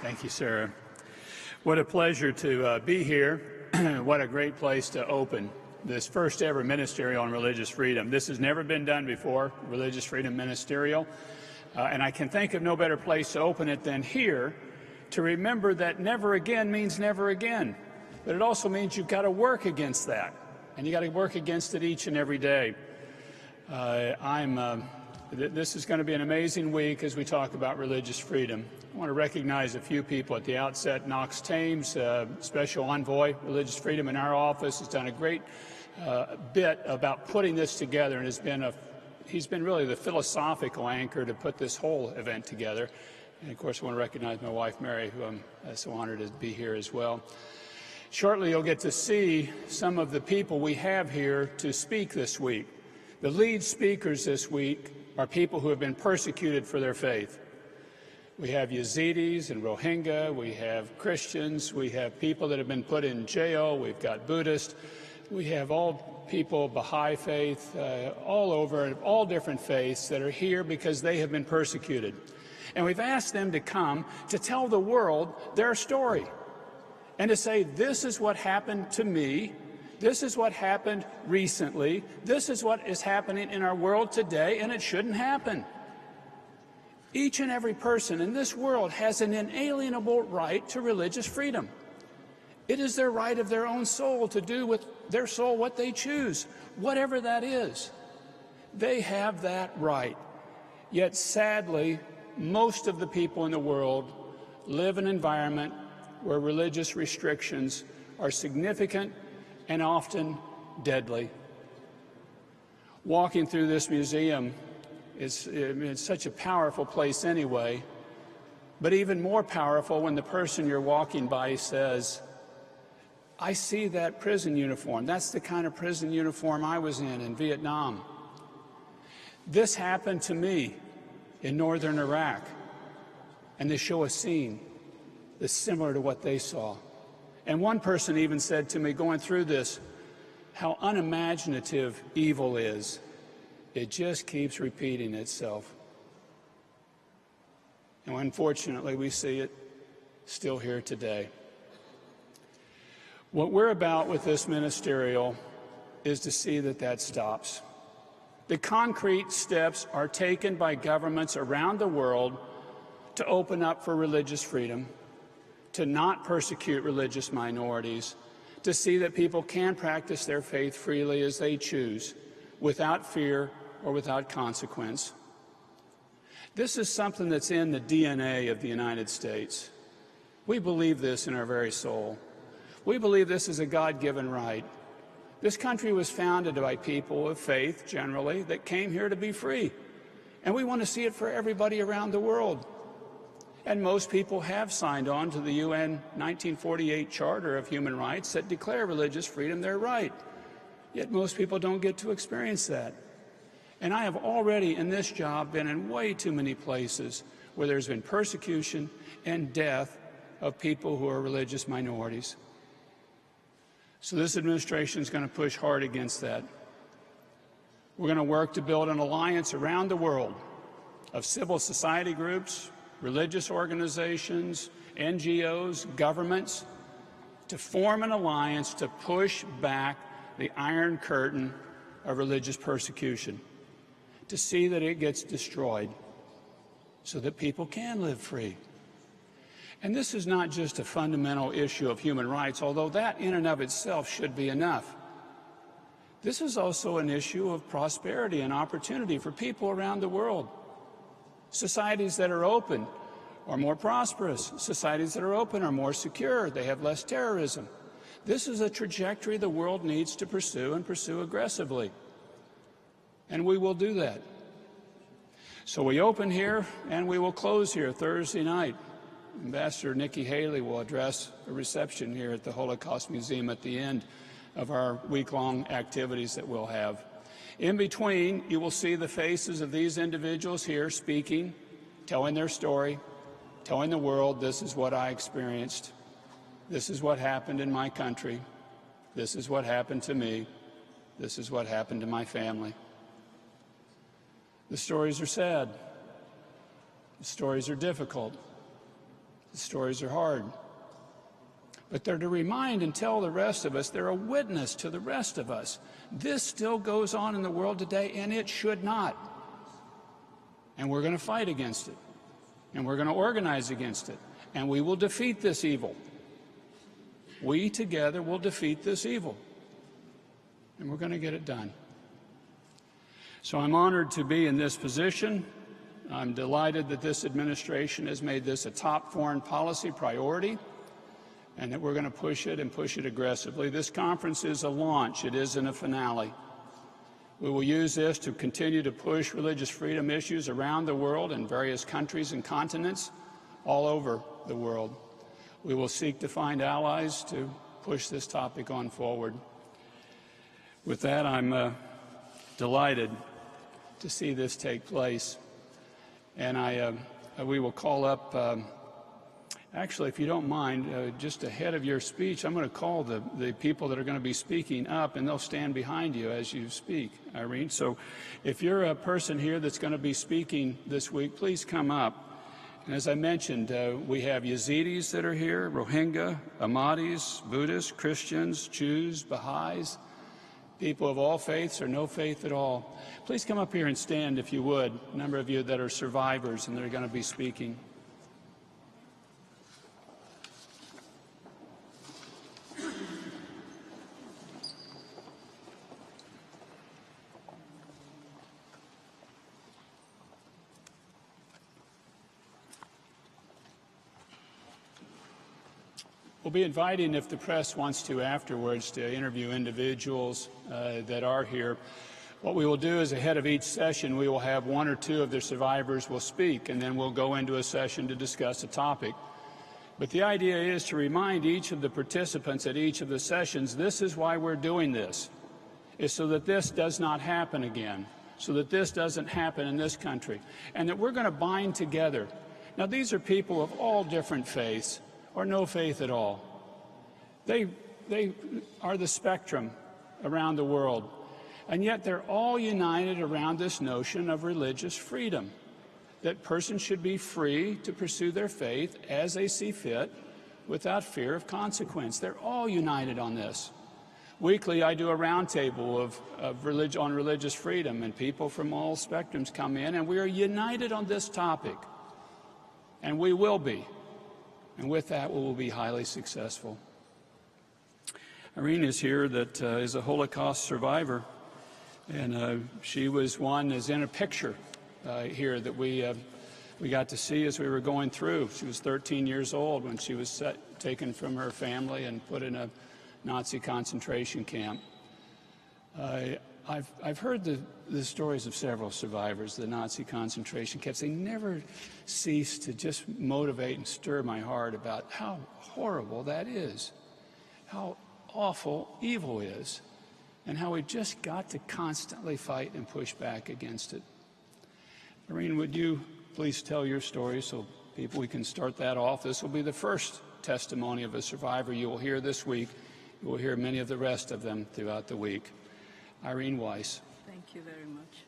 Thank you, Sarah. What a pleasure to be here. What a great place to open this first ever ministerial on religious freedom. This has never been done before, Religious Freedom Ministerial. And I can think of no better place to open it than here, to remember that never again means never again. But it also means you've got to work against that. And you got to work against it each and every day. This is going to be an amazing week as we talk about religious freedom. I want to recognize a few people at the outset. Knox Thames, Special Envoy, Religious Freedom in our office, has done a great bit about putting this together, and he's been really the philosophical anchor to put this whole event together. And of course, I want to recognize my wife, Mary, who I'm so honored to be here as well. Shortly, you'll get to see some of the people we have here to speak this week. The lead speakers this week are people who have been persecuted for their faith. We have Yazidis and Rohingya, we have Christians, we have people that have been put in jail, we've got Buddhists, we have all people, Baha'i faith, all over, all different faiths that are here because they have been persecuted. And we've asked them to come to tell the world their story and to say, this is what happened to me, this is what happened recently, this is what is happening in our world today, and it shouldn't happen. Each and every person in this world has an inalienable right to religious freedom. It is their right of their own soul to do with their soul what they choose, whatever that is. They have that right. Yet sadly, most of the people in the world live in an environment where religious restrictions are significant and often deadly. Walking through this museum it's such a powerful place anyway, but even more powerful when the person you're walking by says, I see that prison uniform. That's the kind of prison uniform I was in Vietnam. This happened to me in northern Iraq. And they show a scene that's similar to what they saw. And one person even said to me, going through this, how unimaginative evil is. It just keeps repeating itself. And unfortunately, we see it still here today. What we're about with this ministerial is to see that that stops. The concrete steps are taken by governments around the world to open up for religious freedom, to not persecute religious minorities, to see that people can practice their faith freely as they choose, without fear or without consequence. This is something that's in the DNA of the United States. We believe this in our very soul. We believe this is a God-given right. This country was founded by people of faith, generally, that came here to be free. And we want to see it for everybody around the world. And most people have signed on to the UN 1948 Charter of Human Rights that declare religious freedom their right. Yet most people don't get to experience that. And I have already in this job been in way too many places where there's been persecution and death of people who are religious minorities. So this administration is going to push hard against that. We're going to work to build an alliance around the world of civil society groups, religious organizations, NGOs, governments, to form an alliance to push back the Iron Curtain of religious persecution, to see that it gets destroyed so that people can live free. And this is not just a fundamental issue of human rights, although that in and of itself should be enough. This is also an issue of prosperity and opportunity for people around the world. Societies that are open are more prosperous. Societies that are open are more secure. They have less terrorism. This is a trajectory the world needs to pursue and pursue aggressively. And we will do that. So we open here and we will close here Thursday night. Ambassador Nikki Haley will address a reception here at the Holocaust Museum at the end of our week-long activities that we'll have. In between, you will see the faces of these individuals here speaking, telling their story, telling the world, this is what I experienced. This is what happened in my country. This is what happened to me. This is what happened to my family. The stories are sad. The stories are difficult. The stories are hard. But they're to remind and tell the rest of us, they're a witness to the rest of us. This still goes on in the world today, and it should not. And we're going to fight against it. And we're going to organize against it. And we will defeat this evil. We together will defeat this evil. And we're going to get it done. So I'm honored to be in this position. I'm delighted that this administration has made this a top foreign policy priority, and that we're going to push it and push it aggressively. This conference is a launch. It isn't a finale. We will use this to continue to push religious freedom issues around the world in various countries and continents all over the world. We will seek to find allies to push this topic on forward. With that, I'm delighted to see this take place. And we will call up, actually, if you don't mind, just ahead of your speech, I'm going to call the people that are going to be speaking up, and they'll stand behind you as you speak, Irene. So if you're a person here that's going to be speaking this week, please come up. And as I mentioned, we have Yazidis that are here, Rohingya, Ahmadis, Buddhists, Christians, Jews, Baha'is, people of all faiths or no faith at all. Please come up here and stand if you would, a number of you that are survivors and that are going to be speaking. We'll be inviting, if the press wants to afterwards, to interview individuals that are here. What we will do is ahead of each session, we will have one or two of the survivors will speak, and then we'll go into a session to discuss a topic. But the idea is to remind each of the participants at each of the sessions, this is why we're doing this, is so that this does not happen again, so that this doesn't happen in this country, and that we're going to bind together. Now, these are people of all different faiths, or no faith at all. They are the spectrum around the world, and yet they're all united around this notion of religious freedom, that persons should be free to pursue their faith as they see fit without fear of consequence. They're all united on this. Weekly, I do a roundtable on religious freedom, and people from all spectrums come in, and we are united on this topic, and we will be. And with that, we will be highly successful. Irene is here that is a Holocaust survivor, and she was one that's in a picture here that we got to see as we were going through. She was 13 years old when she was taken from her family and put in a Nazi concentration camp. I've heard the stories of several survivors of the Nazi concentration camps. They never cease to just motivate and stir my heart about how horrible that is, how awful evil is, and how we just got to constantly fight and push back against it. Irene, would you please tell your story so we can start that off? This will be the first testimony of a survivor you will hear this week. You will hear many of the rest of them throughout the week. Irene Weiss. Thank you very much.